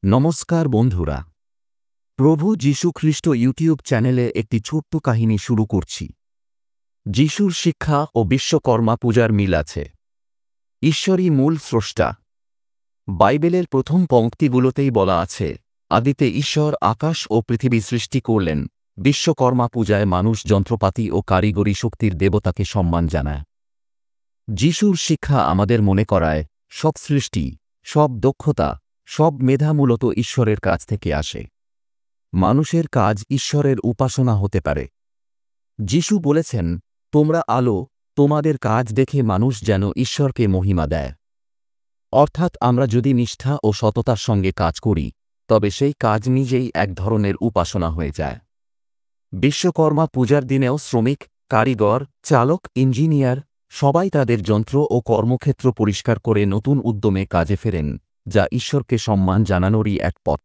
নমস্কার বন্ধুরা, প্রভু যীশু খ্রিস্ট ইউটিউব চ্যানেলে একটি ছোট্ট কাহিনী শুরু করছি। যীশুর শিক্ষা ও বিশ্বকর্মা পূজার মিল আছে। ঈশ্বরই মূল স্রষ্টা। বাইবেলের প্রথম পংক্তিগুলোতেই বলা আছে, আদিতে ঈশ্বর আকাশ ও পৃথিবী সৃষ্টি করলেন। বিশ্বকর্মা পূজায় মানুষ যন্ত্রপাতি ও কারিগরি শক্তির দেবতাকে সম্মান জানায়। যীশুর শিক্ষা আমাদের মনে করায়, সব সৃষ্টি, সব দক্ষতা, সব মেধা মূলত ঈশ্বরের কাছ থেকে আসে। মানুষের কাজ ঈশ্বরের উপাসনা হতে পারে। যীশু বলেছেন, তোমরা আলো, তোমাদের কাজ দেখে মানুষ যেন ঈশ্বরকে মহিমা দেয়। অর্থাৎ আমরা যদি নিষ্ঠা ও সততার সঙ্গে কাজ করি, তবে সেই কাজ নিজেই এক ধরনের উপাসনা হয়ে যায়। বিশ্বকর্মা পূজার দিনেও শ্রমিক, কারিগর, চালক, ইঞ্জিনিয়ার সবাই তাদের যন্ত্র ও কর্মক্ষেত্র পরিষ্কার করে নতুন উদ্যমে কাজে ফেরেন, যা ঈশ্বরকে সম্মান জানানোরই এক পথ।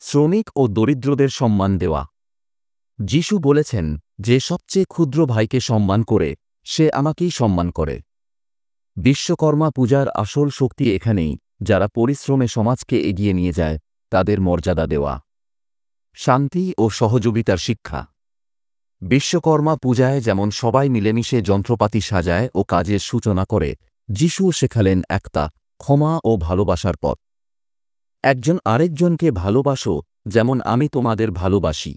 শ্রমিক ও দরিদ্রদের সম্মান দেওয়া। যীশু বলেছেন, যে সবচেয়ে ক্ষুদ্র ভাইকে সম্মান করে, সে আমাকেই সম্মান করে। বিশ্বকর্মা পূজার আসল শক্তি এখানেই, যারা পরিশ্রমে সমাজকে এগিয়ে নিয়ে যায়, তাদের মর্যাদা দেওয়া। শান্তি ও সহযোগিতার শিক্ষা। বিশ্বকর্মা পূজায় যেমন সবাই মিলেমিশে যন্ত্রপাতি সাজায় ও কাজের সূচনা করে, যীশুও শেখালেন একতা, ক্ষমা ও ভালোবাসার পথ। একজন আরেকজনকে ভালোবাসো, যেমন আমি তোমাদের ভালোবাসি।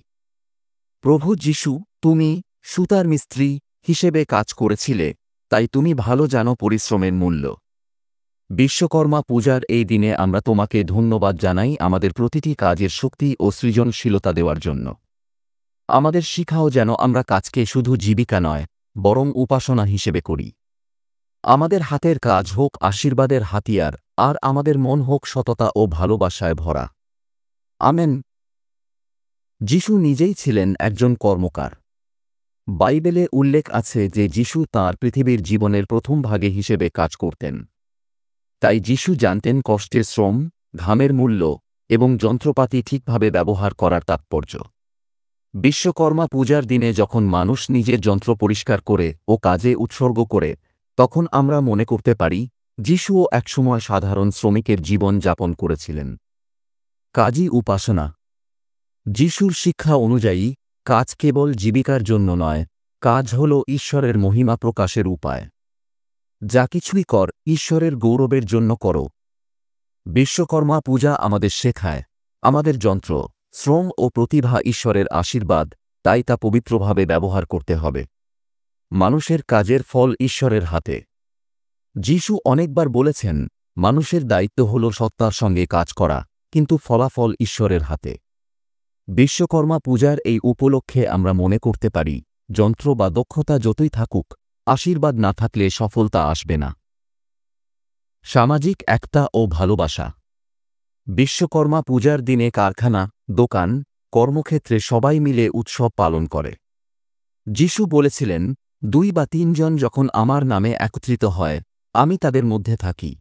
প্রভু যীশু, তুমি সুতার মিস্ত্রি হিসেবে কাজ করেছিলে, তাই তুমি ভালো জানো পরিশ্রমের মূল্য। বিশ্বকর্মা পূজার এই দিনে আমরা তোমাকে ধন্যবাদ জানাই আমাদের প্রতিটি কাজের শক্তি ও সৃজনশীলতা দেওয়ার জন্য। আমাদের শিখাও যেন আমরা কাজকে শুধু জীবিকা নয়, বরং উপাসনা হিসেবে করি। আমাদের হাতের কাজ হোক আশীর্বাদের হাতিয়ার, আর আমাদের মন হোক সততা ও ভালোবাসায় ভরা। আমেন। যীশু নিজেই ছিলেন একজন কর্মকার। বাইবেলে উল্লেখ আছে যে যীশু তাঁর পৃথিবীর জীবনের প্রথম ভাগে হিসেবে কাজ করতেন। তাই যীশু জানতেন কষ্টের শ্রম, ঘামের মূল্য এবং যন্ত্রপাতি ঠিকভাবে ব্যবহার করার তাৎপর্য। বিশ্বকর্মা পূজার দিনে যখন মানুষ নিজের যন্ত্র পরিষ্কার করে ও কাজে উৎসর্গ করে, তখন আমরা মনে করতে পারি, যীশুও একসময় সাধারণ শ্রমিকের জীবন যাপন করেছিলেন। কাজই উপাসনা। যীশুর শিক্ষা অনুযায়ী, কাজ কেবল জীবিকার জন্য নয়, কাজ হল ঈশ্বরের মহিমা প্রকাশের উপায়। যা কিছুই কর, ঈশ্বরের গৌরবের জন্য করো। বিশ্বকর্মা পূজা আমাদের শেখায়, আমাদের যন্ত্র, শ্রম ও প্রতিভা ঈশ্বরের আশীর্বাদ, তাই তা পবিত্রভাবে ব্যবহার করতে হবে। মানুষের কাজের ফল ঈশ্বরের হাতে। যীশু অনেকবার বলেছেন, মানুষের দায়িত্ব হল সত্তার সঙ্গে কাজ করা, কিন্তু ফলাফল ঈশ্বরের হাতে। বিশ্বকর্মা পূজার এই উপলক্ষে আমরা মনে করতে পারি, যন্ত্র বা দক্ষতা যতই থাকুক, আশীর্বাদ না থাকলে সফলতা আসবে না। সামাজিক একতা ও ভালোবাসা। বিশ্বকর্মা পূজার দিনে কারখানা, দোকান, কর্মক্ষেত্রে সবাই মিলে উৎসব পালন করে। যীশু বলেছিলেন, 2 বা 3 জন যখন আমার নামে একত্রিত হয়, আমি তাদের মধ্যে থাকি।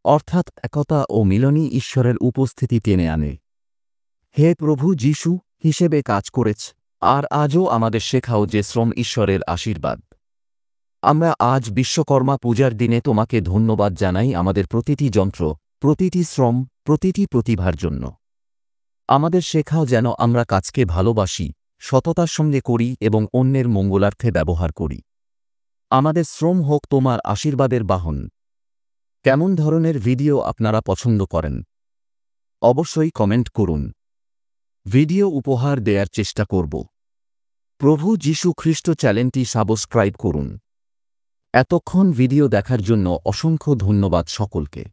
অর্থাৎ একতা ও মিলনই ঈশ্বরের উপস্থিতি টেনে আনে। হে প্রভু যীশু হিসেবে কাজ করেছ, আর আজও আমাদের শেখাও যে শ্রম ঈশ্বরের আশীর্বাদ। আমরা আজ বিশ্বকর্মা পূজার দিনে তোমাকে ধন্যবাদ জানাই আমাদের প্রতিটি যন্ত্র, প্রতিটি শ্রম, প্রতিটি প্রতিভার জন্য। আমাদের শেখাও যেন আমরা কাজকে ভালোবাসি, সততার সঙ্গে করি এবং অন্যের মঙ্গলার্থে ব্যবহার করি। আমাদের শ্রম হোক তোমার আশীর্বাদের বাহন। কেমন ধরনের ভিডিও আপনারা পছন্দ করেন? অবশ্যই কমেন্ট করুন। ভিডিও উপহার দেওয়ার চেষ্টা করব। প্রভু যীশু খ্রিস্ট চ্যানেলটি সাবস্ক্রাইব করুন। এতক্ষণ ভিডিও দেখার জন্য অসংখ্য ধন্যবাদ সকলকে।